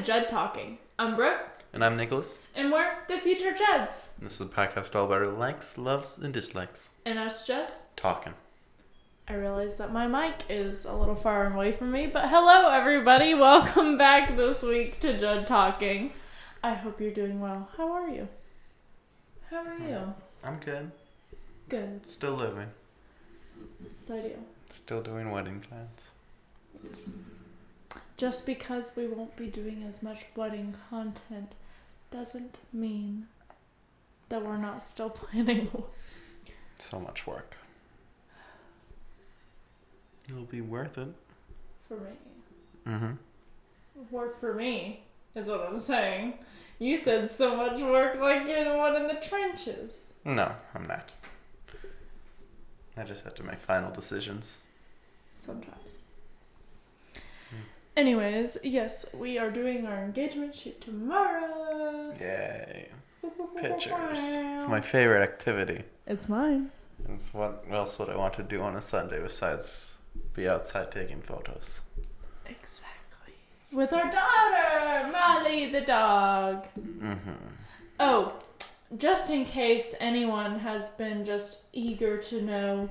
Judd Talking. I'm Brooke. And I'm Nicholas. And we're the future Judds. And this is a podcast all about our likes, loves, and dislikes. And us just talking. I realize that my mic is a little far away from me, but hello everybody. Welcome back this week to Judd Talking. I hope you're doing well. How are you? How are you? I'm good. Good. Still living. It's ideal. Still doing wedding plans. Yes. Just because we won't be doing as much wedding content doesn't mean that we're not still planning. So much work. It'll be worth it. For me. Mm-hmm. Work for me is what I'm saying. You said so much work like you're the one in the trenches. No, I'm not. I just have to make final decisions. Sometimes. Anyways, yes, we are doing our engagement shoot tomorrow. Yay. Pictures. It's my favorite activity. It's mine. It's what else would I want to do on a Sunday besides be outside taking photos? Exactly. With our daughter, Molly the dog. Mm-hmm. Oh, just in case anyone has been just eager to know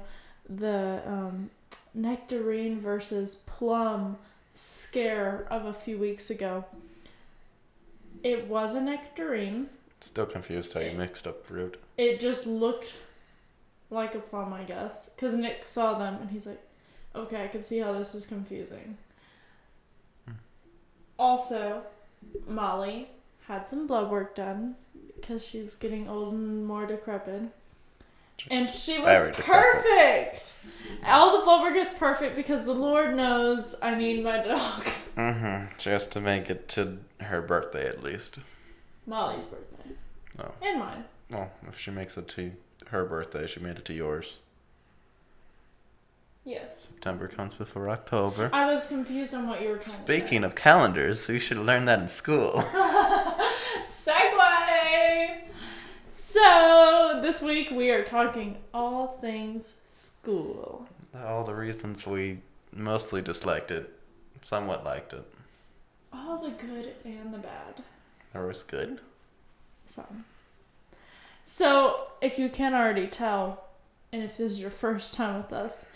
the nectarine versus plum scare of a few weeks ago. It was a nectarine. Still confused how you mixed up fruit. It just looked like a plum, I guess. Because Nick saw them and he's like, okay, I can see how this is confusing. Also, Molly had some blood work done because she's getting old and more decrepit. And she was perfect! All the blood work is perfect because the Lord knows I need my dog. Mm-hmm. Just to make it to her birthday at least. Molly's birthday. Oh. And mine. Well, if she makes it to her birthday, she made it to yours. Yes. September comes before October. I was confused on what you were trying to say. Speaking of calendars, we should learn that in school. Segue! So, this week we are talking all things school. All the reasons we mostly disliked it, somewhat liked it. All the good and the bad. Or was good. Some. So, if you can already tell, and if this is your first time with us,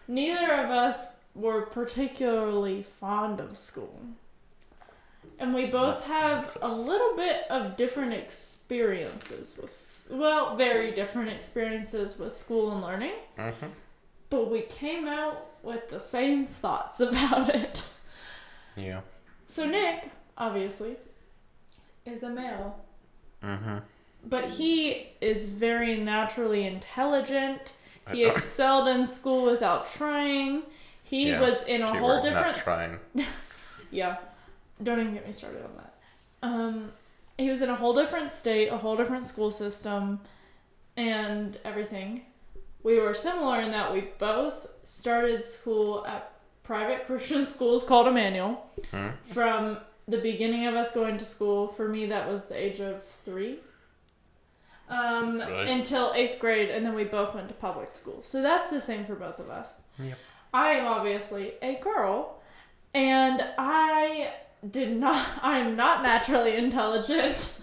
neither of us were particularly fond of school. And we both have a little bit of different experiences with, very different experiences with school and learning. Mm-hmm. But we came out with the same thoughts about it. Yeah. So Nick, obviously, is a male. Mm-hmm. But he is very naturally intelligent. He excelled in school without trying. He was in a whole different... Not trying. Yeah. Don't even get me started on that. He was in a whole different state, a whole different school system, and everything. We were similar in that we both started school at private Christian schools called Emmanuel. From the beginning of us going to school, for me that was the age of 3. Really? Until 8th grade, and then we both went to public school. So that's the same for both of us. Yep. I am obviously a girl, and I am not naturally intelligent.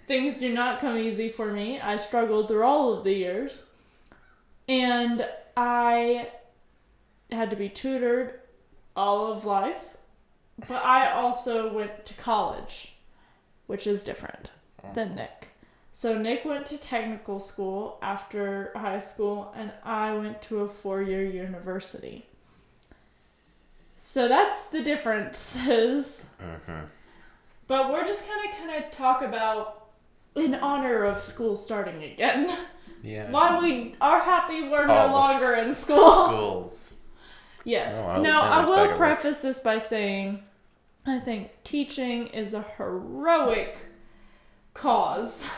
Things do not come easy for me. I struggled through all of the years. And I had to be tutored all of life. But I also went to college, which is different than Nick. So Nick went to technical school after high school, and I went to a 4-year university. So that's the differences. Mm-hmm. But we're just kind of talk about, in honor of school starting again, why we are happy we're no longer in school. Schools. Yes. Oh, now, I will preface this by saying, I think teaching is a heroic cause.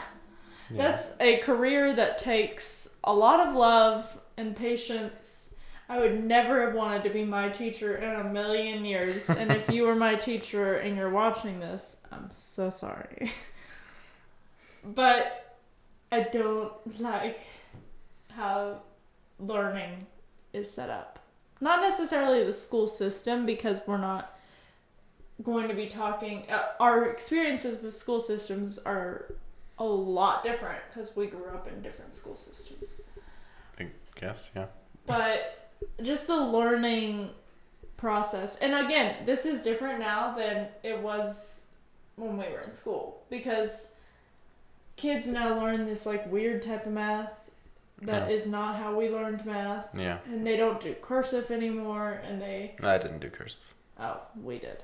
Yeah. That's a career that takes a lot of love and patience. I would never have wanted to be my teacher in a million years. And if you were my teacher and you're watching this, I'm so sorry. But I don't like how learning is set up. Not necessarily the school system, because we're not going to be talking. Our experiences with school systems are a lot different because we grew up in different school systems. I guess, yeah. But just the learning process, and again, this is different now than it was when we were in school, because kids now learn this like weird type of math that is not how we learned math. Yeah. And they don't do cursive anymore, and I didn't do cursive. Oh, we did.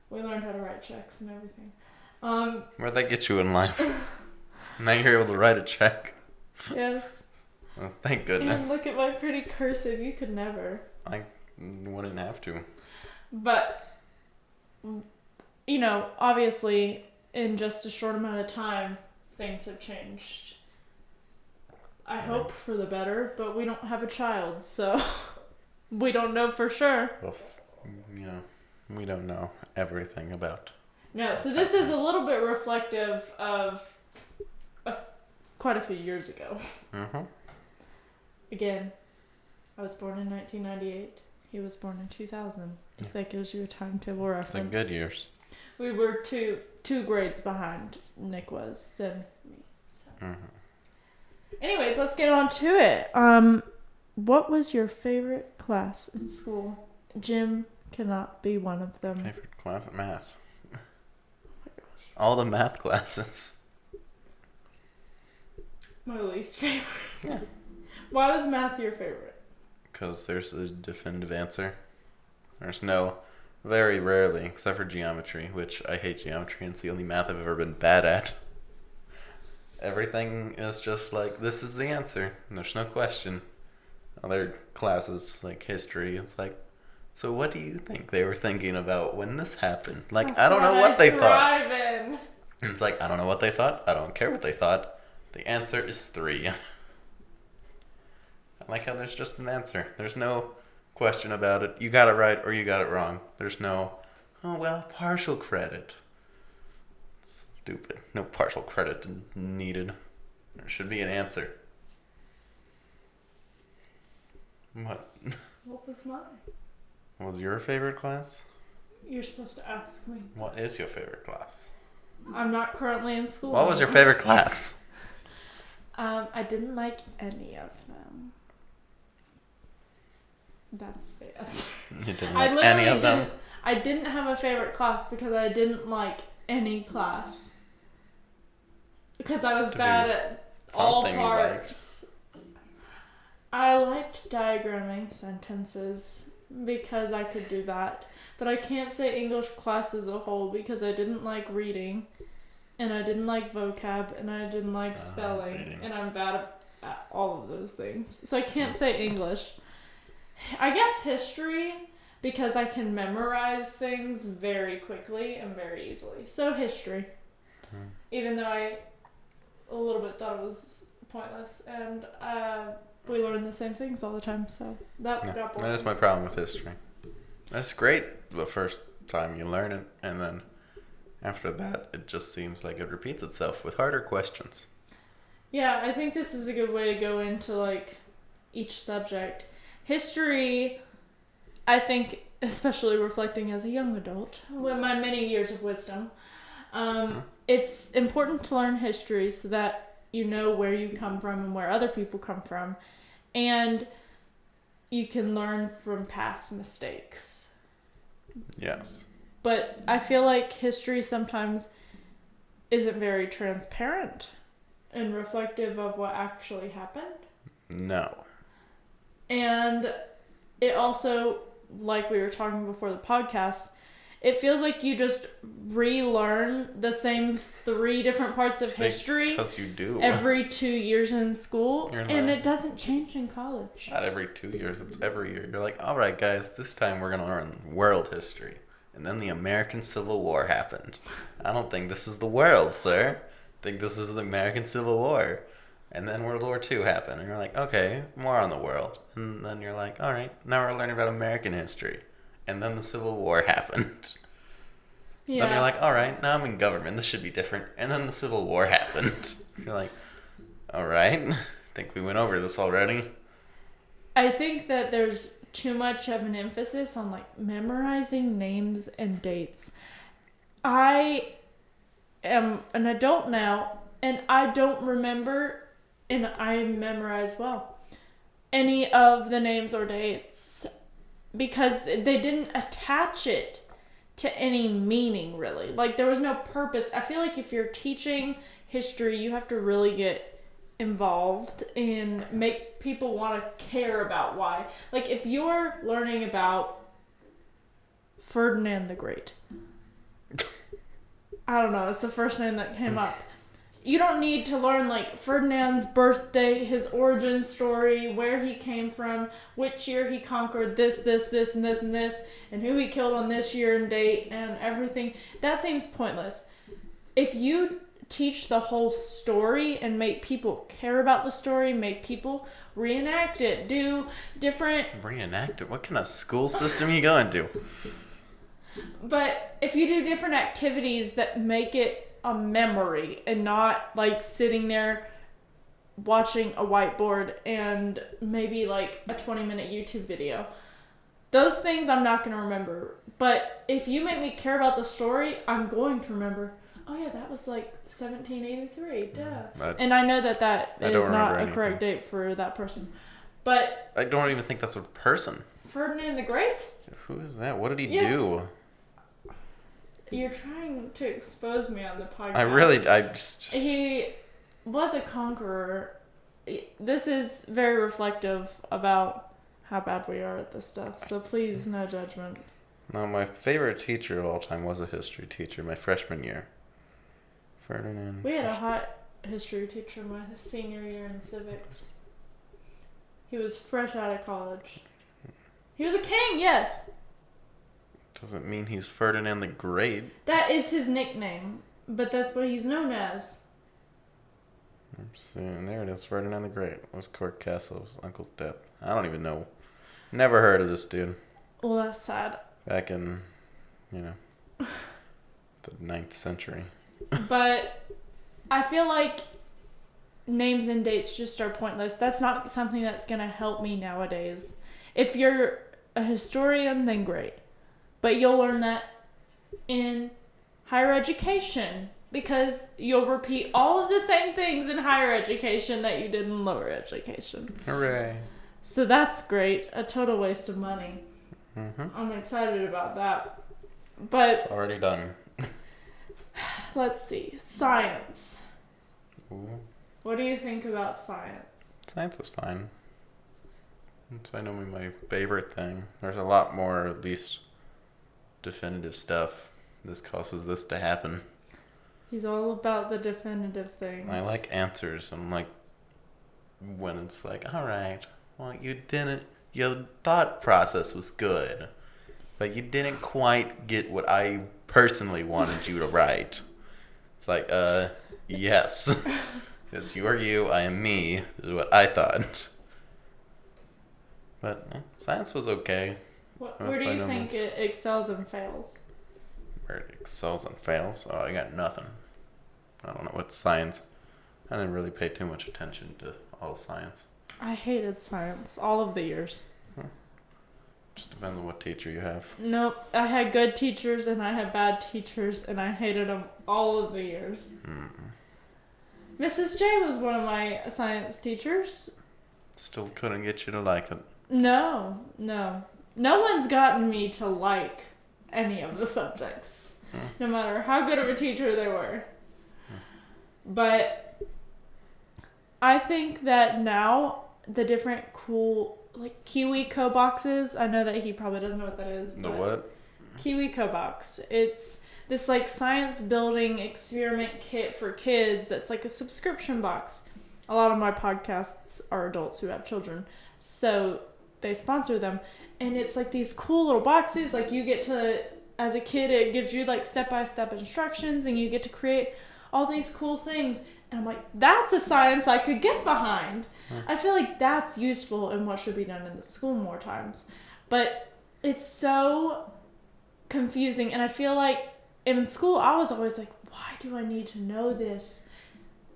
We learned how to write checks and everything. Where'd that get you in life? Now you're able to write a check. Yes. Well, thank goodness. And look at my pretty cursive. You could never. I wouldn't have to. But, you know, obviously, in just a short amount of time, things have changed. I hope for the better, but we don't have a child, so we don't know for sure. Well, we don't know everything about. No, so this is a little bit reflective of quite a few years ago. Mm-hmm. Again, I was born in 1998. He was born in 2000. If that gives you a timetable reference. The good years. We were two grades behind Nick was than me. So. Mm-hmm. Anyways, let's get on to it. What was your favorite class in school? Gym cannot be one of them. Favorite class? Math. Oh my gosh. All the math classes. My least favorite. Yeah. Why was math your favorite? Because there's a definitive answer. There's no, very rarely, except for geometry, which I hate geometry and it's the only math I've ever been bad at. Everything is just like, this is the answer. And there's no question. Other classes, like history, it's like, so what do you think they were thinking about when this happened? Like, That's I don't know what they thought. in. And it's like, I don't know what they thought. I don't care what they thought. The answer is 3. I like how there's just an answer. There's no question about it. You got it right or you got it wrong. There's no, oh, well, partial credit. Stupid. No partial credit needed. There should be an answer. What? What was mine? What was your favorite class? You're supposed to ask me. What is your favorite class? I'm not currently in school. What was your favorite class? I didn't like any of them. That's the answer. You didn't like any of them? I didn't have a favorite class because I didn't like any class. Because I was bad at all parts. I liked diagramming sentences because I could do that. But I can't say English class as a whole because I didn't like reading. And I didn't like vocab, and I didn't like spelling, and I'm bad at all of those things. So I can't say English. I guess history, because I can memorize things very quickly and very easily. So history. Even though I a little bit thought it was pointless, and we learn the same things all the time, so that got boring. That is my problem with history. That's great the first time you learn it, and then after that, it just seems like it repeats itself with harder questions. Yeah, I think this is a good way to go into, like, each subject. History, I think, especially reflecting as a young adult, with my many years of wisdom, it's important to learn history so that you know where you come from and where other people come from, and you can learn from past mistakes. Yes. But I feel like history sometimes isn't very transparent and reflective of what actually happened. No. And it also, like we were talking before the podcast, it feels like you just relearn the same 3 different parts of history because you do. every 2 years in school, You're and like, it doesn't change in college. Not every 2 years, it's every year. You're like, all right, guys, this time we're going to learn world history. And then the American Civil War happened. I don't think this is the world, sir. I think this is the American Civil War. And then World War II happened. And you're like, okay, more on the world. And then you're like, all right, now we're learning about American history. And then the Civil War happened. Yeah. Then you're like, all right, now I'm in government. This should be different. And then the Civil War happened. You're like, all right, I think we went over this already. I think that there's too much of an emphasis on like memorizing names and dates. I am an adult now, and I don't remember, and I memorize well, any of the names or dates because they didn't attach it to any meaning, really. Like, there was no purpose. I feel like if you're teaching history, you have to really get involved and make people want to care about why. Like, if you're learning about Ferdinand the Great, I don't know, it's the first name that came up. You don't need to learn like Ferdinand's birthday, his origin story, where he came from, which year he conquered this, and this, and this, and who he killed on this year and date and everything. That seems pointless. If you teach the whole story and make people care about the story, make people reenact it, do different... Reenact it? What kind of school system are you going to? But if you do different activities that make it a memory and not like sitting there watching a whiteboard and maybe like a 20-minute YouTube video, those things I'm not going to remember. But if you make me care about the story, I'm going to remember. Oh yeah, that was like 1783, duh. And I know that is not a correct date for that person. But I don't even think that's a person. Ferdinand the Great? Who is that? What did he do? You're trying to expose me on the podcast. I just... He was a conqueror. This is very reflective about how bad we are at this stuff, so please, no judgment. No, my favorite teacher of all time was a history teacher, my freshman year. Ferdinand. We had a hot history teacher my senior year in civics. He was fresh out of college. He was a king, yes. Doesn't mean he's Ferdinand the Great. That is his nickname, but that's what he's known as. I'm seeing, there it is, Ferdinand the Great. Was Cork Castle's uncle's death. I don't even know. Never heard of this dude. Well, that's sad. Back in, the 9th century. But I feel like names and dates just are pointless. That's not something that's going to help me nowadays. If you're a historian, then great. But you'll learn that in higher education because you'll repeat all of the same things in higher education that you did in lower education. Hooray. So that's great. A total waste of money. Mm-hmm. I'm excited about that. But it's already done. Let's see. Science. Ooh. What do you think about science? Science is fine. It's by no means my favorite thing. There's a lot more, at least, definitive stuff. This causes this to happen. He's all about the definitive things. I like answers. I'm like, when it's like, all right, well, your thought process was good, but you didn't quite get what I personally wanted you to write. It's like, yes. It's you are you, I am me, is what I thought. But science was okay. Where do you think it excels and fails? Where it excels and fails? Oh, I got nothing. I don't know what science. I didn't really pay too much attention to all science. I hated science all of the years. Just depends on what teacher you have. Nope. I had good teachers and I had bad teachers and I hated them all of the years. Mrs. J was one of my science teachers. Still couldn't get you to like it. No. No one's gotten me to like any of the subjects. No matter how good of a teacher they were. But I think that now the different cool, like KiwiCo boxes, I know that he probably doesn't know what that is. The what? KiwiCo box. It's this like science building experiment kit for kids that's like a subscription box. A lot of my podcasts are adults who have children, so they sponsor them. And it's like these cool little boxes, like you get to, as a kid, it gives you like step-by-step instructions and you get to create all these cool things. And I'm like, that's a science I could get behind. I feel like that's useful and what should be done in the school more times. But it's so confusing. And I feel like in school, I was always like, why do I need to know this?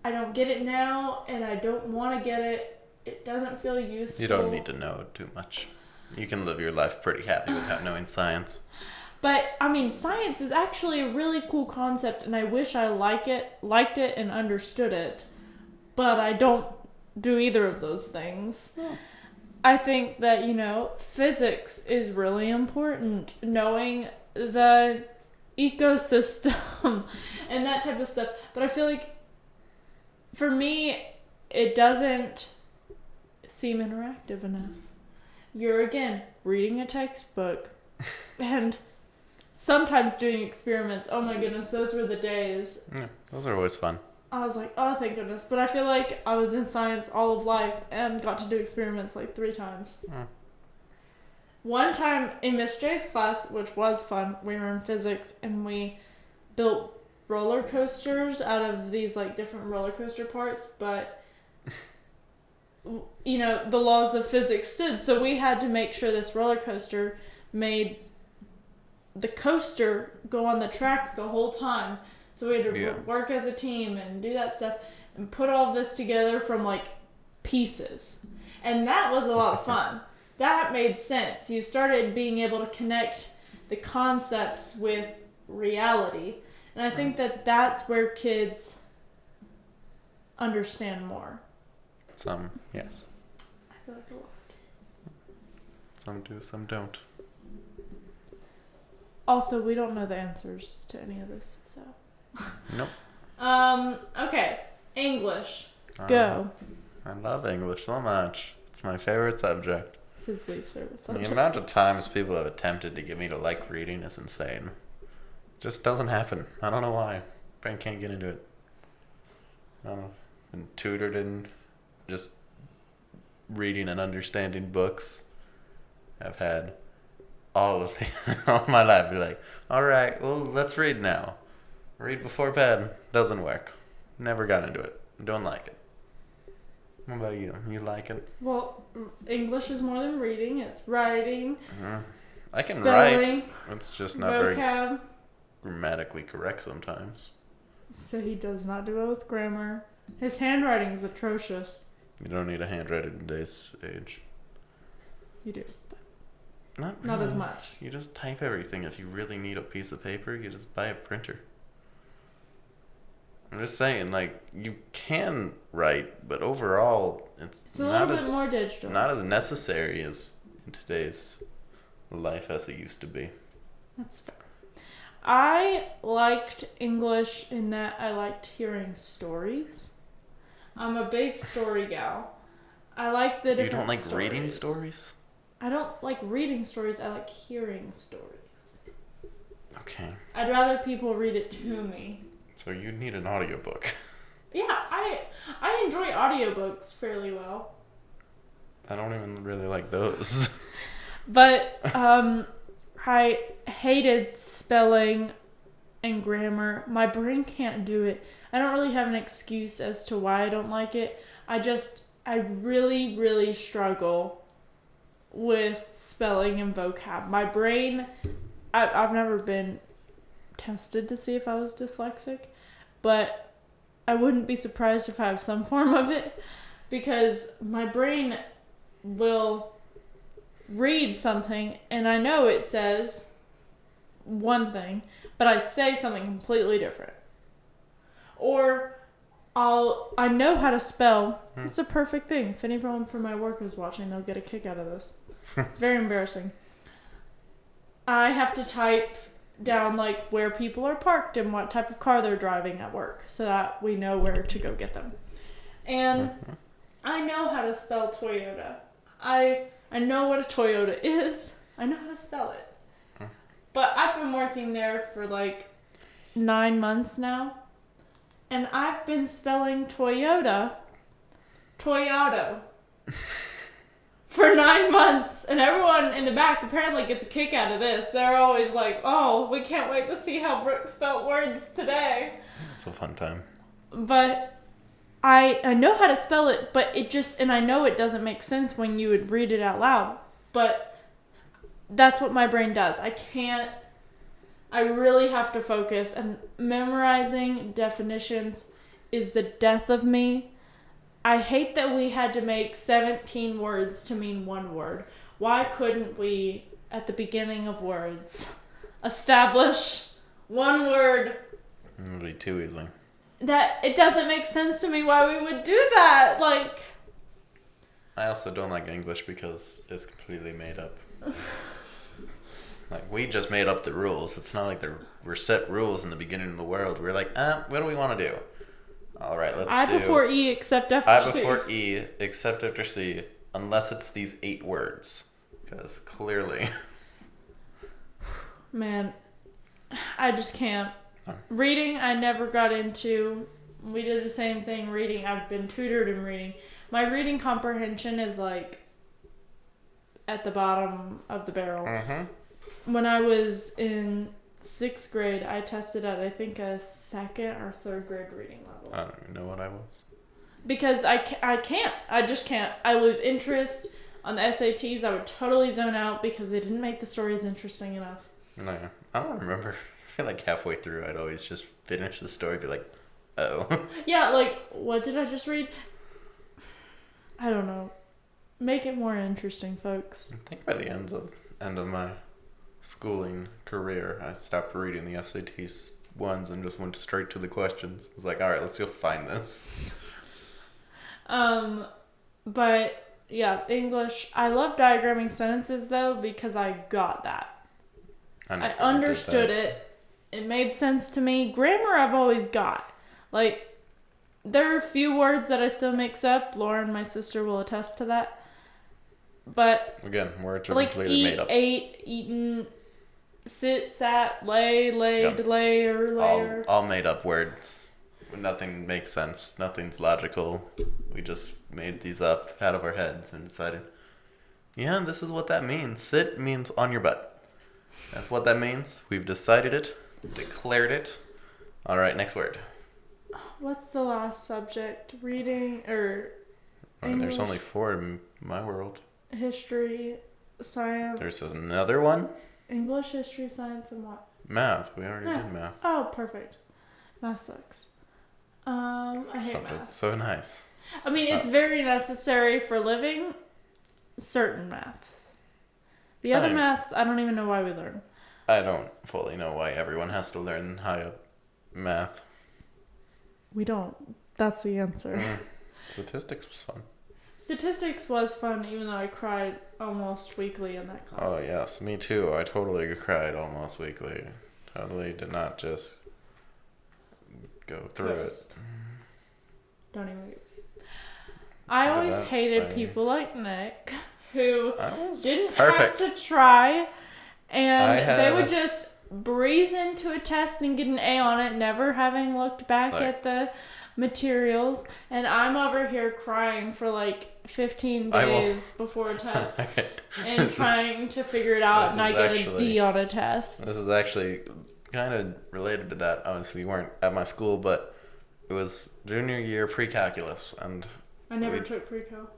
I don't get it now and I don't want to get it. It doesn't feel useful. You don't need to know too much. You can live your life pretty happy without knowing science. But, I mean, science is actually a really cool concept, and I wish I liked it, and understood it. But I don't do either of those things. Yeah. I think that, physics is really important. Knowing the ecosystem and that type of stuff. But I feel like, for me, it doesn't seem interactive enough. You're, again, reading a textbook and sometimes doing experiments. Oh my goodness, those were the days. Yeah, those are always fun. I was like, oh, thank goodness. But I feel like I was in science all of life and got to do experiments like 3 times. One time in Miss J's class, which was fun, we were in physics and we built roller coasters out of these like different roller coaster parts, but the laws of physics stood, so we had to make sure this roller coaster made the coaster go on the track the whole time. So we had to work as a team and do that stuff and put all this together from like pieces. And that was a lot of fun. That made sense. You started being able to connect the concepts with reality. And I think that that's where kids understand more. Some, yes. I feel like a lot. Some do, some don't. Also, we don't know the answers to any of this, so. Nope. Okay. English. Go. I love English so much. It's my favorite subject. It's his least favorite subject. The amount of times people have attempted to get me to like reading is insane. It just doesn't happen. I don't know why. Brain can't get into it. I don't know. Been tutored in just reading and understanding books. I've had all my life be like, all right, well, let's read now. Read before bed. Doesn't work. Never got into it. Don't like it. What about you? You like it? Well, English is more than reading. It's writing. I can spelling, write. It's just not vocab. very grammatically correct sometimes. So he does not do well with grammar. His handwriting is atrocious. You don't need a handwriting in today's age. You do. Not Not as much. You just type everything. If you really need a piece of paper, you just buy a printer. I'm just saying, like, you can write, but overall, it's a not little bit more digital. Not as necessary as in today's life as it used to be. That's fair. I liked English in that I liked hearing stories. I'm a big story gal. I like the different You don't like stories. reading stories? I don't like reading stories. I like hearing stories. Okay. I'd rather people read it to me. So you need an audiobook. Yeah, I enjoy audiobooks fairly well. I don't even really like those. But I hated spelling and grammar. My brain can't do it. I don't really have an excuse as to why I don't like it. I really, really struggle with spelling and vocab. My brain, I've never been tested to see if I was dyslexic, but I wouldn't be surprised if I have some form of it, because my brain will read something and I know it says one thing, but I say something completely different. Or I know how to spell. It's a perfect thing. If anyone from my work is watching, they'll get a kick out of this. It's very embarrassing. I have to type down like where people are parked and what type of car they're driving at work so that we know where to go get them. And I know how to spell Toyota. I know what a Toyota is. I know how to spell it. But I've been working there for like 9 months now. And I've been spelling Toyota for 9 months. And everyone in the back apparently gets a kick out of this. They're always like, oh, we can't wait to see how Brooke spelled words today. It's a fun time. But I know how to spell it, but it just, and I know it doesn't make sense when you would read it out loud. But that's what my brain does. I really have to focus, and memorizing definitions is the death of me. I hate that we had to make 17 words to mean one word. why couldn't we, at the beginning of words, establish one word? It would be too easy. That it doesn't make sense to me why we would do that. Like, I also don't like English because it's completely made up. Like, we just made up the rules. It's not like there were set rules in the beginning of the world. We're like, what do we want to do? All right, let's I do... before E except after I C. before E except after C, unless it's these 8 words. Because clearly... Man, I just can't. Reading, I never got into. We did the same thing reading. I've been tutored in reading. My reading comprehension is like at the bottom of the barrel. Mm-hmm. When I was in 6th grade, I tested at, I think, a 2nd or 3rd grade reading level. I don't even know what I was. Because I can't. I just can't. I lose interest. On the SATs, I would totally zone out because they didn't make the stories interesting enough. No, I don't remember. I feel like halfway through, I'd always just finish the story, be like, oh. Yeah, like, what did I just read? I don't know. Make it more interesting, folks. I think by the end of my schooling career, I stopped reading the SAT ones and just went straight to the questions. I was like, all right, let's go find this. But yeah, English. I love diagramming sentences though because I got that. I understood it. It made sense to me. Grammar I've always got. Like, there are a few words that I still mix up. Lauren, my sister, will attest to that. But again, words are like completely made up. Ate, eaten, sit, sat, lay, laid, Yep. layer, layer. All made up words. Nothing makes sense. Nothing's logical. We just made these up out of our heads and decided, yeah, this is what that means. Sit means on your butt. That's what that means. We've decided it. We've declared it. All right, next word. What's the last subject? Reading or English? There's only 4 in my world. History, science. There's another one. English, history, science, and what? Math. We already did math. Oh, perfect. Math sucks. I hate But math. it's so nice. I mean, it's very necessary for living. Certain maths. The other maths, I don't even know why we learn. I don't fully know why everyone has to learn high math. We don't. That's the answer. Statistics was fun. Statistics was fun, even though I cried almost weekly in that class. Oh, yes. Me too. I totally cried almost weekly. Totally did not just go through it. Don't even. I always hated people like Nick who didn't have to try, and they would just breeze into a test and get an A on it, never having looked back at the materials. And I'm over here crying for like 15 days before a test and trying to figure it out, and I get a D on a test. This is actually kind of related to that. Obviously, you weren't at my school, but it was junior year pre-calculus, and I never took pre-cal.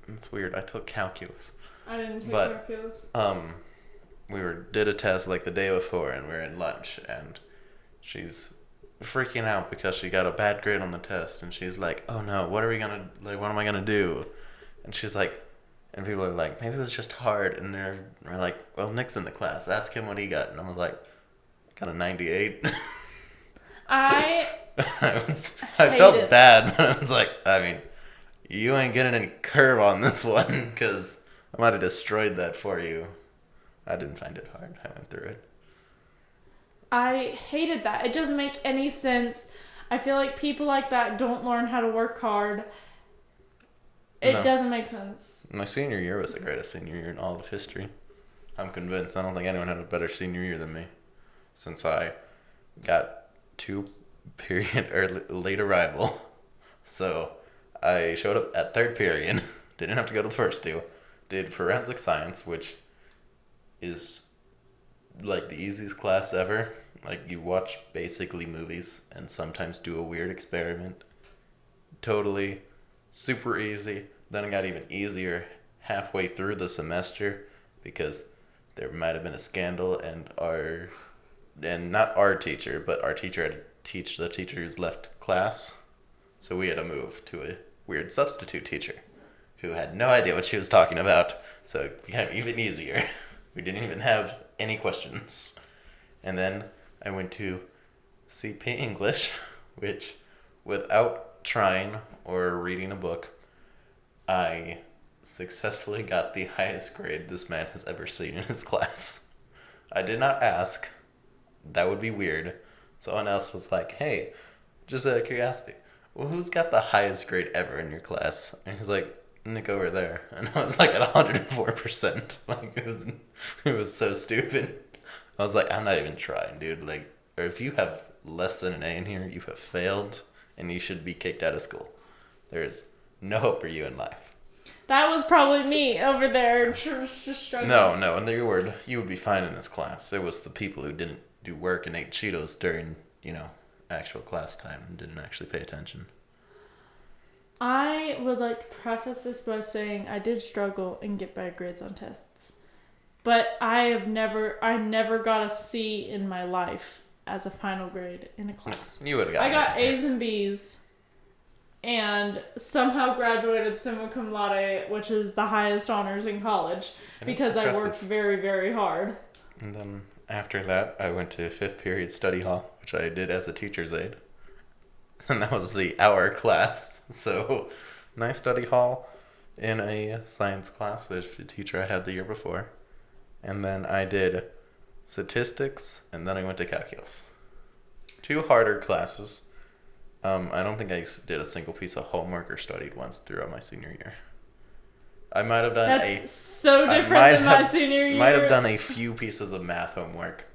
It's weird. I took calculus. I didn't take calculus. We did a test like the day before, and we were in lunch, and she's freaking out because she got a bad grade on the test, and she's like, "Oh no, what am I gonna do?" And she's like, and people are like, "Maybe it was just hard," and we're like, "Well, Nick's in the class. Ask him what he got." And I was like, "Got a 98." I felt bad, but I was like, I mean, you ain't getting any curve on this one, because I might have destroyed that for you. I didn't find it hard. I went through it. I hated that. It doesn't make any sense. I feel like people like that don't learn how to work hard. It doesn't make sense. My senior year was the greatest senior year in all of history. I'm convinced. I don't think anyone had a better senior year than me, since I got 2 period or late arrival. So I showed up at 3rd period. Didn't have to go to the first 2. Did forensic science, which is like the easiest class ever. Like, you watch basically movies and sometimes do a weird experiment. Totally super easy. Then it got even easier halfway through the semester because there might have been a scandal, and not our teacher, but our teacher had to teach the teacher who's left class. So we had to move to a weird substitute teacher. who had no idea what she was talking about, so it became even easier. We didn't even have any questions. And then I went to CP English, which, without trying or reading a book, I successfully got the highest grade this man has ever seen in his class. I did not ask. That would be weird. Someone else was like, hey, just out of curiosity, well, who's got the highest grade ever in your class? And he's like, Nick over there. And I was like at 104%. Like, it was so stupid. I was like, I'm not even trying, dude. Like, or if you have less than an A in here, you have failed and you should be kicked out of school. There is no hope for you in life. That was probably me over there just struggling. No, and you would be fine in this class. It was the people who didn't do work and ate Cheetos during, actual class time and didn't actually pay attention. I would like to preface this by saying I did struggle and get bad grades on tests. But I never got a C in my life as a final grade in a class. You would have gotten I got A's and B's and somehow graduated summa cum laude, which is the highest honors in college, because I worked very, very hard. And then after that, I went to 5th period study hall, which I did as a teacher's aide. And that was the hour class. So, nice study hall in a science class, the teacher I had the year before. And then I did statistics, and then I went to calculus. 2 harder classes. I don't think I did a single piece of homework or studied once throughout my senior year. I might have done That's so different than my senior year. Might have done a few pieces of math homework,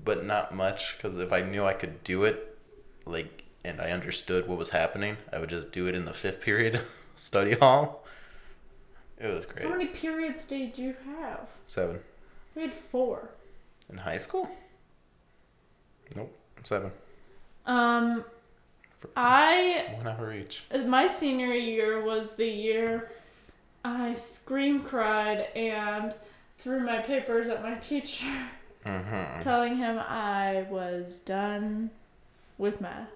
but not much, because if I knew I could do it, and I understood what was happening, I would just do it in the 5th period study hall. It was great. How many periods did you have? 7. We had 4. In high school? Nope, 7. 1 hour each. My senior year was the year I scream cried and threw my papers at my teacher, telling him I was done with math.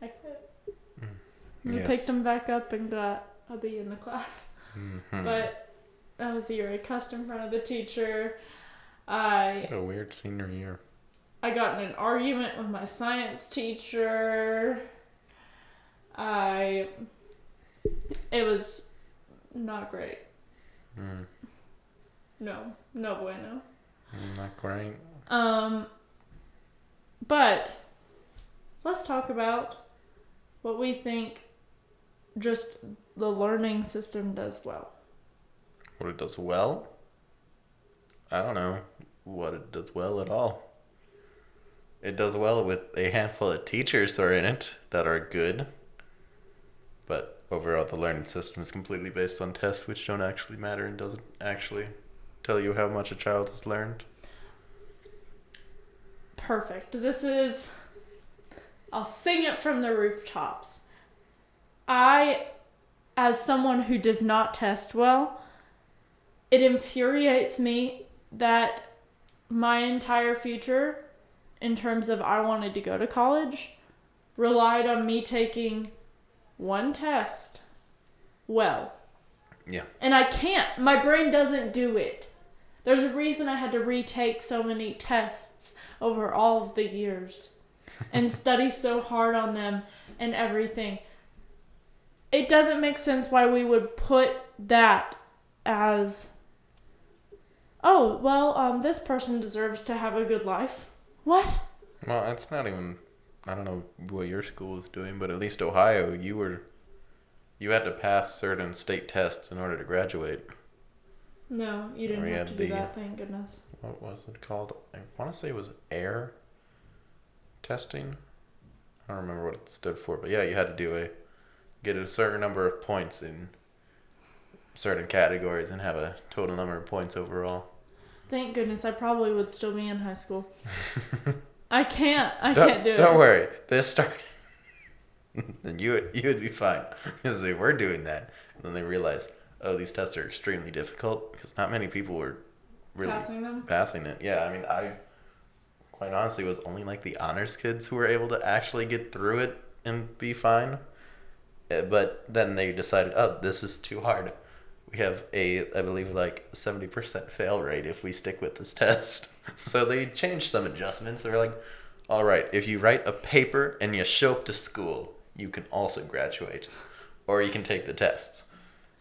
I quit. We picked him back up and got a B in the class. But that was the year I cussed in front of the teacher. What a weird senior year. I got in an argument with my science teacher. It was not great. No bueno. Not great. But let's talk about what we think just the learning system does well. What it does well? I don't know what it does well at all. It does well with a handful of teachers who are in it that are good. But overall, the learning system is completely based on tests, which don't actually matter and doesn't actually tell you how much a child has learned. Perfect. I'll sing it from the rooftops. I, as someone who does not test well, it infuriates me that my entire future, in terms of I wanted to go to college, relied on me taking one test well. Yeah. And I can't. My brain doesn't do it. There's a reason I had to retake so many tests over all of the years and study so hard on them and everything. It doesn't make sense why we would put that as, this person deserves to have a good life. What? Well, it's not even, I don't know what your school is doing, but at least Ohio, you had to pass certain state tests in order to graduate. No, you didn't have to do that, thank goodness. What was it called? I want to say it was air testing. I don't remember what it stood for, but yeah, you had to get a certain number of points in certain categories and have a total number of points overall. Thank goodness, I probably would still be in high school. I can't do it. Don't worry, this started. And you would be fine, because they were doing that, and then they realized, these tests are extremely difficult, because not many people were really passing it. Yeah, I mean, I quite honestly was only like the honors kids who were able to actually get through it and be fine. But then they decided, oh, this is too hard. We have I believe, like 70% fail rate if we stick with this test. So they changed some adjustments. They're like, all right, if you write a paper and you show up to school, you can also graduate, or you can take the test.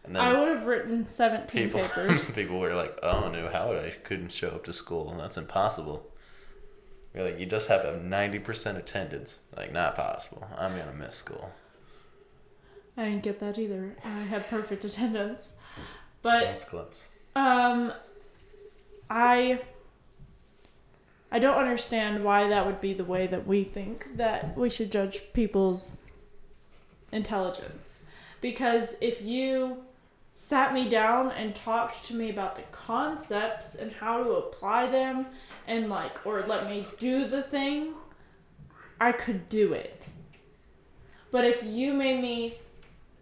And then I would have written 17 papers. people were like, oh no, how would I couldn't show up to school? That's impossible. You're like, you just have to have 90% attendance. Like, not possible. I'm gonna miss school. I didn't get that either. I had perfect attendance. But That's close. I don't understand why that would be the way that we think that we should judge people's intelligence. Because if you sat me down and talked to me about the concepts and how to apply them and like, or let me do the thing, I could do it. But if you made me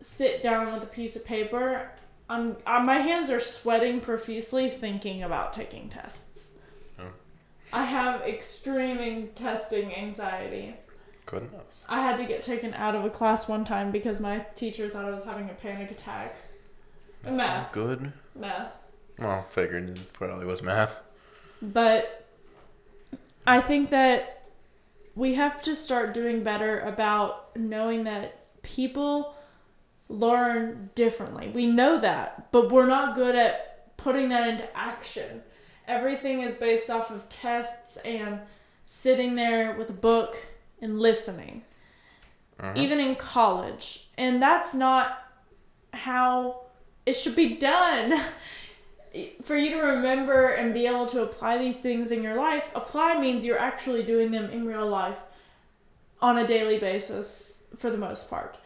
sit down with a piece of paper, my hands are sweating profusely thinking about taking tests. Oh. I have extreme testing anxiety. Goodness. I had to get taken out of a class one time because my teacher thought I was having a panic attack. That's Math. not good. Math. Well, figured it probably was math. But I think that we have to start doing better about knowing that people learn differently. We know that, but we're not good at putting that into action. Everything is based off of tests and sitting there with a book and listening. Even in college. And that's not how it should be done. For you to remember and be able to apply these things in your life, apply means you're actually doing them in real life on a daily basis for the most part.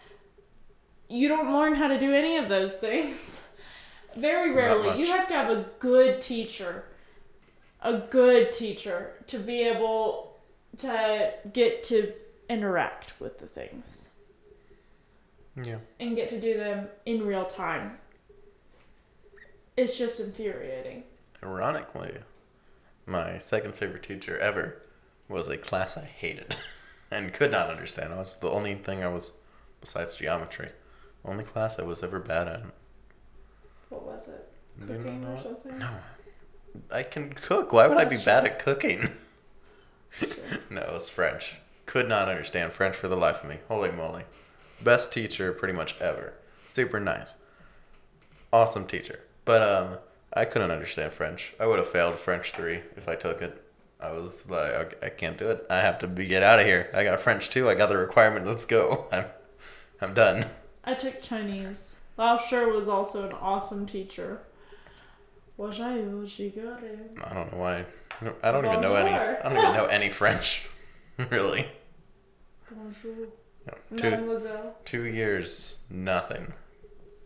You don't learn how to do any of those things. Very rarely. You have to have a good teacher to be able to get to interact with the things. Yeah. And get to do them in real time. It's just infuriating. Ironically, my second favorite teacher ever was a class I hated and could not understand. It was the only thing I was, besides geometry, only class I was ever bad at. What was it? Do you Cooking know or it? something? No. I can cook. Why would I be That's bad true. at cooking? Sure. No, it was French. Could not understand French for the life of me. Holy moly. Best teacher pretty much ever. Super nice. Awesome teacher. But I couldn't understand French. I would have failed French 3 if I took it. I was like, I can't do it. I have to get out of here. I got French 2. I got the requirement. Let's go. I'm done. I took Chinese. Lao Shi was also an awesome teacher. I don't know why. I don't even know Bonjour. I don't even know any French. Really. Bonjour. No, Mademoiselle. 2 years, nothing.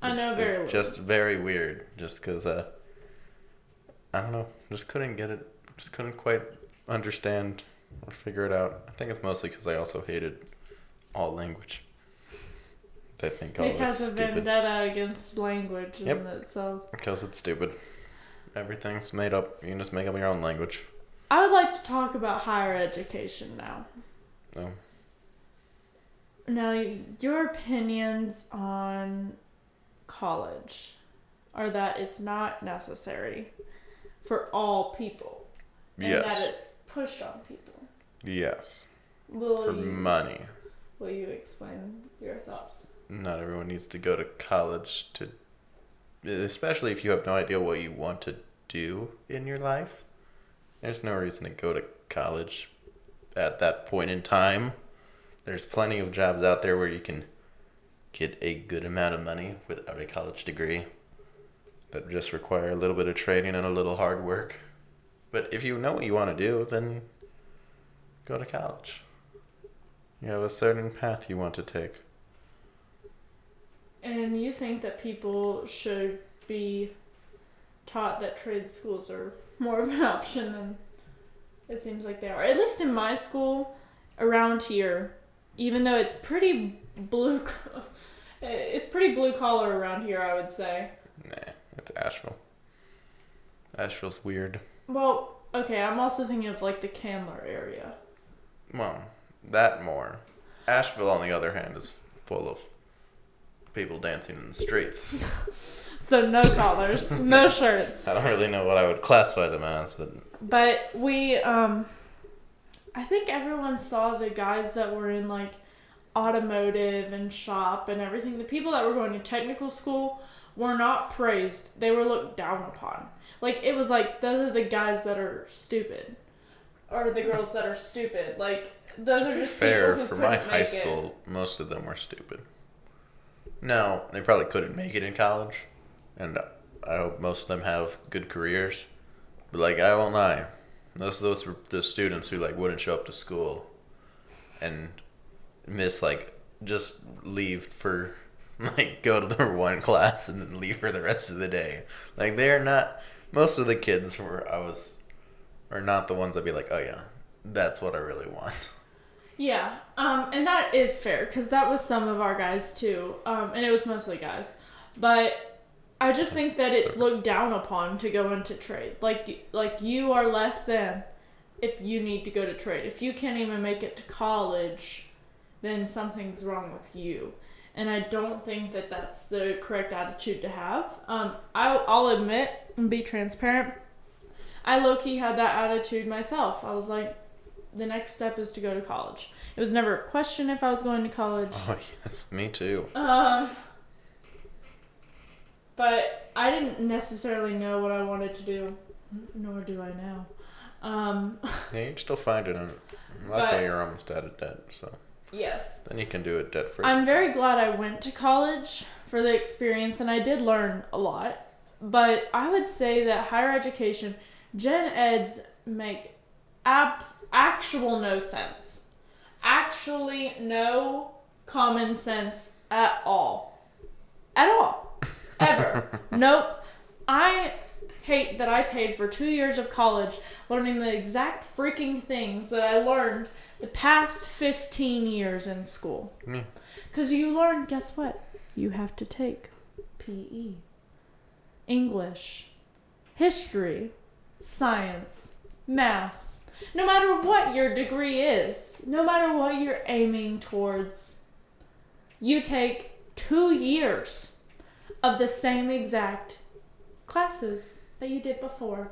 I know very well. Just very weird. Just because, I don't know. Just couldn't get it. Just couldn't quite understand or figure it out. I think it's mostly because I also hated all language. I think all of It it's has a stupid. vendetta against language Yep. in itself. Because it's stupid. Everything's made up. You can just make up your own language. I would like to talk about higher education now. No. Now, your opinions on college are that it's not necessary for all people. And Yes. that it's pushed on people. Yes. Will For you money. Will you explain your thoughts? Not everyone needs to go to college to, especially if you have no idea what you want to do in your life. There's no reason to go to college at that point in time. There's plenty of jobs out there where you can get a good amount of money without a college degree that just require a little bit of training and a little hard work. But if you know what you want to do, then go to college. You have a certain path you want to take. And you think that people should be taught that trade schools are more of an option than it seems like they are. At least in my school, around here, even though it's pretty blue collar around here, I would say. Nah, it's Asheville. Asheville's weird. Well, okay, I'm also thinking of like the Candler area. Well, that more. Asheville, on the other hand, is full of people dancing in the streets. So no collars, no shirts. I don't really know what I would classify them as, But we, I think everyone saw the guys that were in, like, automotive and shop and everything. The people that were going to technical school were not praised. They were looked down upon. Like, it was like, those are the guys that are stupid. Or the girls that are stupid. Like, those are just fair, people who for couldn't my make high it. school, most of them were stupid. No, they probably couldn't make it in college, and I hope most of them have good careers. But, like, I won't lie, those were the students who, like, wouldn't show up to school and miss, like, just leave for, like, go to their one class and then leave for the rest of the day. Like, they're not, most of the kids are not the ones that be like, oh yeah, that's what I really want. Yeah, and that is fair, because that was some of our guys too, and it was mostly guys. But I just think that it's looked down upon to go into trade. Like you are less than if you need to go to trade. If you can't even make it to college, then something's wrong with you. And I don't think that that's the correct attitude to have. I'll admit and be transparent, I low-key had that attitude myself. I was like, the next step is to go to college. It was never a question if I was going to college. Oh, yes, me too. But I didn't necessarily know what I wanted to do, nor do I now. Yeah, you can still find it. Luckily, you're almost out of debt, so. Yes. Then you can do it debt-free. I'm very glad I went to college for the experience, and I did learn a lot. But I would say that higher education, gen eds make actual no sense. Actually no common sense at all. At all. Ever. Nope. I hate that I paid for 2 years of college learning the exact freaking things that I learned the past 15 years in school. Me. Because you learn, guess what? You have to take PE, English, history, science, math. No matter what your degree is, no matter what you're aiming towards, you take 2 years of the same exact classes that you did before.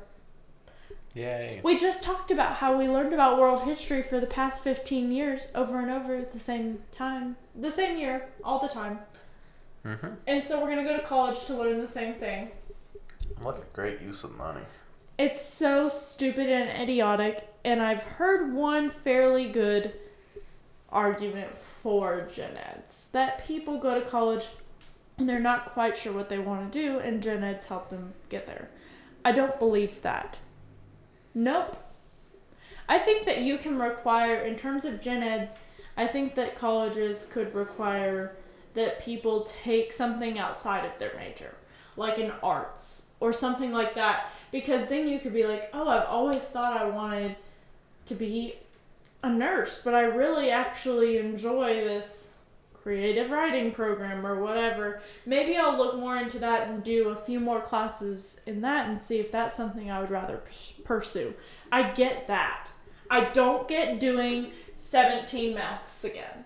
Yay. We just talked about how we learned about world history for the past 15 years over and over at the same time. The same year, all the time. Mm-hmm. And so we're going to go to college to learn the same thing. What a great use of money. It's so stupid and idiotic, and I've heard one fairly good argument for gen eds. That people go to college and they're not quite sure what they want to do, and gen eds help them get there. I don't believe that. Nope. I think that you can require, in terms of gen eds, I think that colleges could require that people take something outside of their major, like in arts or something like that, because then you could be like, oh, I've always thought I wanted to be a nurse, but I really actually enjoy this creative writing program or whatever. Maybe I'll look more into that and do a few more classes in that and see if that's something I would rather pursue. I get that. I don't get doing 17 maths again.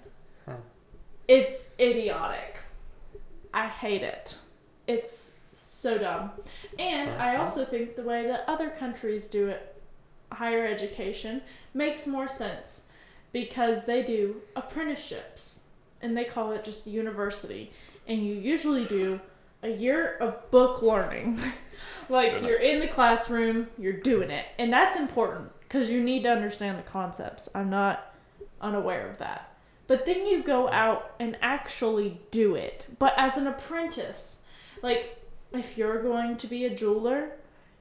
It's idiotic. I hate it. It's so dumb. And I also think the way that other countries do it, higher education, makes more sense because they do apprenticeships and they call it just university. And you usually do a year of book learning. Like, you're in the classroom, you're doing it. And that's important because you need to understand the concepts. I'm not unaware of that. But then you go out and actually do it. But as an apprentice, like, if you're going to be a jeweler,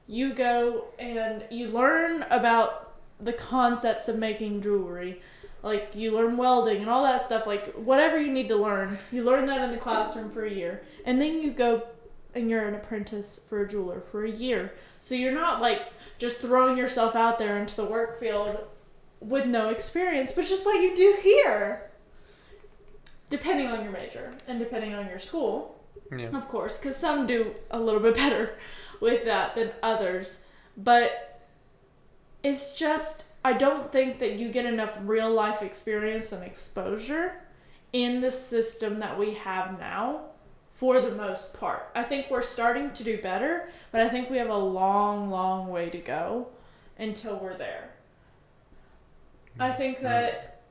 you go and you learn about the concepts of making jewelry. Like, you learn welding and all that stuff. Like, whatever you need to learn, you learn that in the classroom for a year. And then you go and you're an apprentice for a jeweler for a year. So you're not, like, just throwing yourself out there into the work field with no experience, but just what you do here. Depending on your major and depending on your school. Yeah. Of course, because some do a little bit better with that than others. But it's just, I don't think that you get enough real life experience and exposure in the system that we have now for the most part. I think we're starting to do better, but I think we have a long, long way to go until we're there. I think that,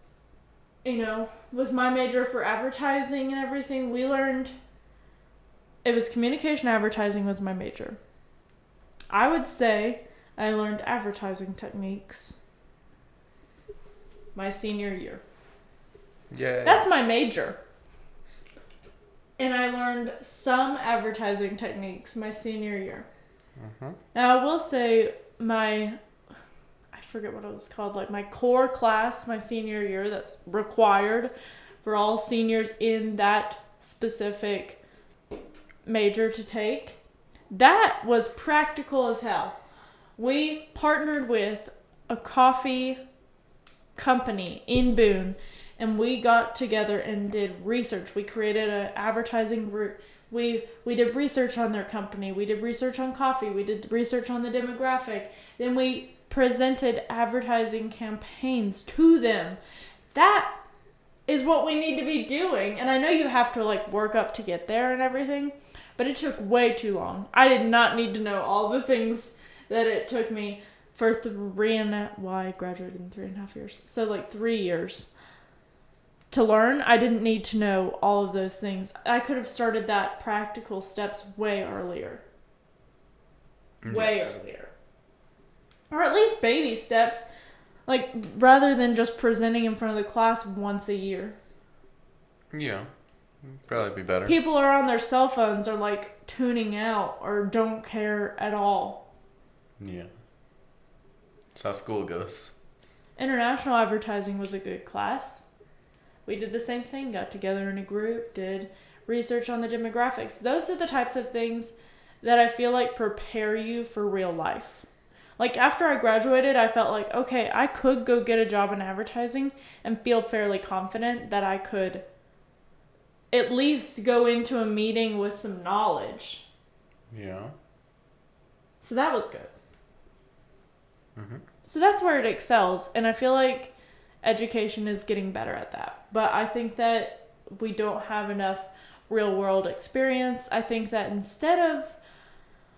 with my major for advertising and everything, we learned it was communication advertising was my major. I would say I learned advertising techniques my senior year. Yeah. That's my major. And I learned some advertising techniques my senior year. Mm-hmm. Now, I will say I forget what it was called, like my core class my senior year that's required for all seniors in that specific major to take. That was practical as hell. We partnered with a coffee company in Boone, and we got together and did research. We created an advertising group. We did research on their company. We did research on coffee. We did research on the demographic. Then we presented advertising campaigns to them. That is what we need to be doing. And I know you have to work up to get there and everything, but it took way too long. I did not need to know all the things that it took me for I graduated in 3.5 years. So 3 years to learn. I didn't need to know all of those things. I could have started that practical steps way earlier. Way earlier. Or at least baby steps. Rather than just presenting in front of the class once a year. Yeah. Probably be better. People are on their cell phones or tuning out or don't care at all. Yeah. That's how school goes. International advertising was a good class. We did the same thing, got together in a group, did research on the demographics. Those are the types of things that I feel prepare you for real life. After I graduated, I felt okay, I could go get a job in advertising and feel fairly confident that I could at least go into a meeting with some knowledge. Yeah. So that was good. Mm-hmm. So that's where it excels, and I feel like education is getting better at that. But I think that we don't have enough real-world experience. I think that instead of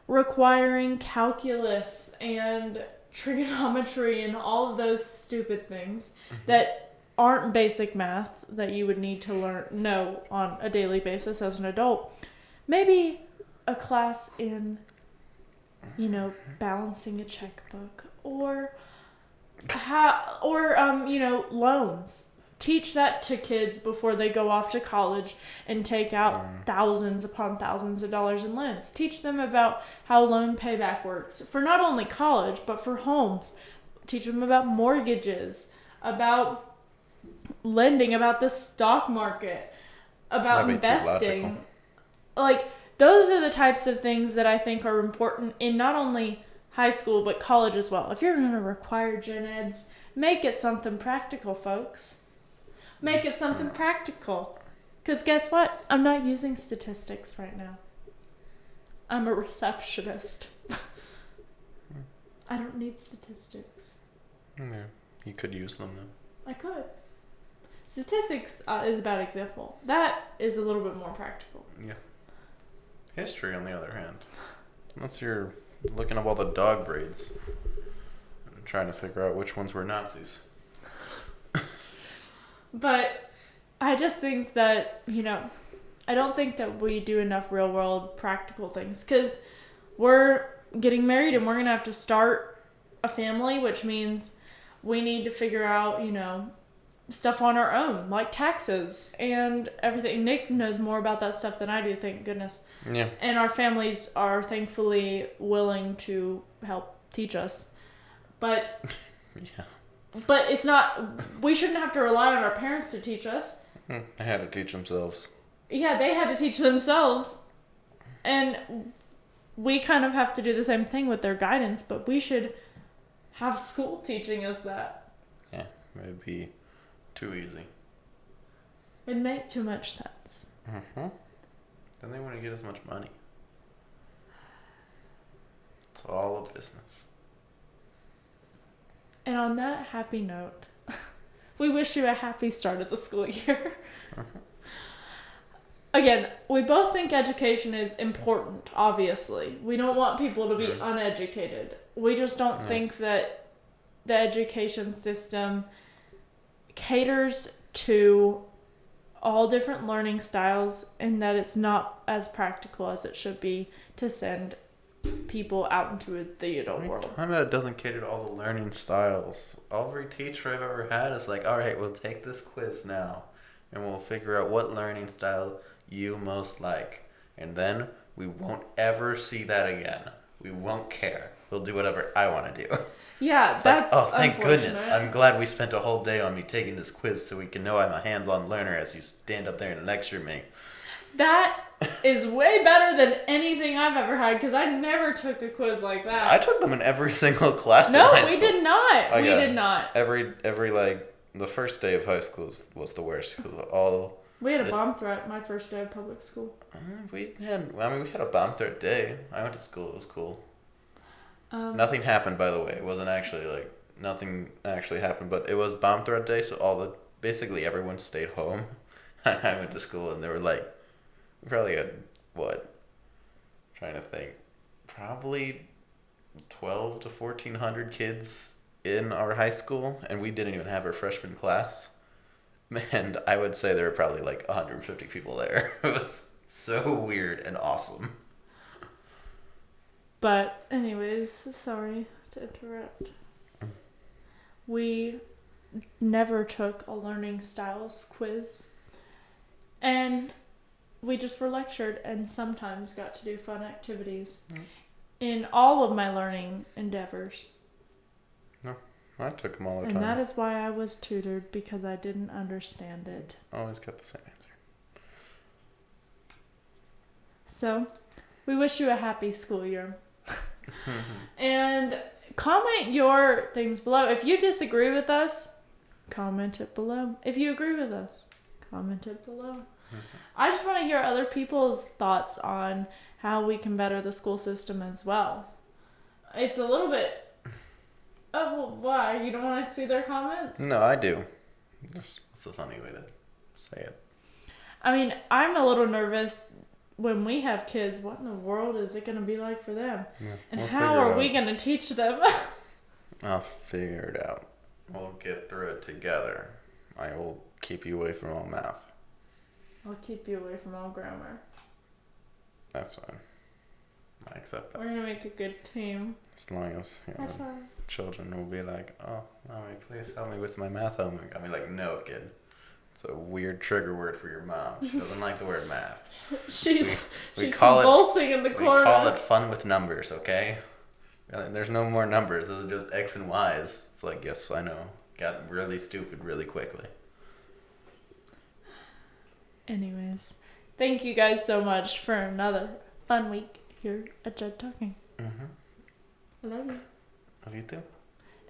requiring calculus and trigonometry and all of those stupid things that aren't basic math that you would need to know on a daily basis as an adult, maybe a class in balancing a checkbook or loans. Teach that to kids before they go off to college and take out thousands upon thousands of dollars in loans. Teach them about how loan payback works for not only college, but for homes. Teach them about mortgages, about lending, about the stock market, about investing. Those are the types of things that I think are important in not only high school, but college as well. If you're going to require gen eds, make it something practical, folks. Make it something practical. Because guess what? I'm not using statistics right now. I'm a receptionist. I don't need statistics. Yeah, you could use them though. I could. Statistics is a bad example. That is a little bit more practical. Yeah. History, on the other hand. Unless you're looking up all the dog breeds and trying to figure out which ones were Nazis. But I just think that, I don't think that we do enough real world practical things because we're getting married and we're going to have to start a family, which means we need to figure out, stuff on our own, like taxes and everything. Nick knows more about that stuff than I do, thank goodness. Yeah. And our families are thankfully willing to help teach us. But Yeah. But it's not, we shouldn't have to rely on our parents to teach us. They had to teach themselves. Yeah, they had to teach themselves. And we kind of have to do the same thing with their guidance, but we should have school teaching us that. Yeah, it'd be too easy. It'd make too much sense. Mm-hmm. Then they wouldn't get as much money. It's all a business. And on that happy note, we wish you a happy start of the school year. again, we both think education is important, obviously. We don't want people to be uneducated. We just don't think that the education system caters to all different learning styles and that it's not as practical as it should be to send people out into the adult world. I know it doesn't cater to all the learning styles. Every teacher I've ever had is like, all right, we'll take this quiz now and we'll figure out what learning style you most like. And then we won't ever see that again. We won't care. We'll do whatever I want to do. Yeah, It's that's like, oh, thank goodness. unfortunate. I'm glad we spent a whole day on me taking this quiz so we can know I'm a hands-on learner as you stand up there and lecture me. That is way better than anything I've ever had because I never took a quiz like that. I took them in every single class No, in high we school. did not. Oh, We yeah. did not. Every like, the first day of high school was the worst. 'Cause all We had a bomb threat my first day of public school. we had a bomb threat day. I went to school. It was cool. Nothing. Nothing happened, by the way. It wasn't actually like nothing actually happened, but it was bomb threat day. So basically everyone stayed home. I went to school and there were like, we probably had what? I'm trying to think, probably 12 to 1,400 kids in our high school, and we didn't even have our freshman class. And I would say there were probably like 150 people there. It was so weird and awesome. But anyways, sorry to interrupt. We never took a learning styles quiz. And we just were lectured and sometimes got to do fun activities in all of my learning endeavors. I took them all the And time. that is why I was tutored, because I didn't understand it. Always got the same answer. So, we wish you a happy school year. And comment your things below. If you disagree with us, comment it below. If you agree with us, comment it below. I just want to hear other people's thoughts on how we can better the school system as well. It's a little bit... Oh, well, why? You don't want to see their comments? No, I do. It's a funny way to say it. I mean, I'm a little nervous when we have kids. What in the world is it going to be like for them? Yeah, And we'll how figure it are out. we going to teach them? I'll figure it out. We'll get through it together. I will keep you away from all math. I'll keep you away from all grammar. That's fine. I accept that. We're going to make a good team. As long as High five. children will be like, oh, mommy, please help me with my math homework. I'll be like, no, kid. It's a weird trigger word for your mom. She doesn't like the word math. She's We call it- convulsing in the We corner. call it fun with numbers, okay? There's no more numbers. Those are just X and Y's. It's like, yes, I know. Got really stupid really quickly. Anyways, thank you guys so much for another fun week here at Jed Talking. I love you. Love you too.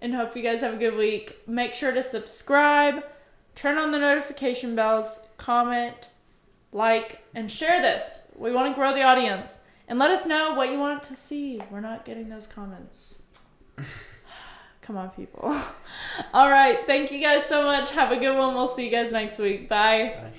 And hope you guys have a good week. Make sure to subscribe, turn on the notification bells, comment, like, and share this. We want to grow the audience. And let us know what you want to see. We're not getting those comments. Come on, people. All right. Thank you guys so much. Have a good one. We'll see you guys next week. Bye. Bye.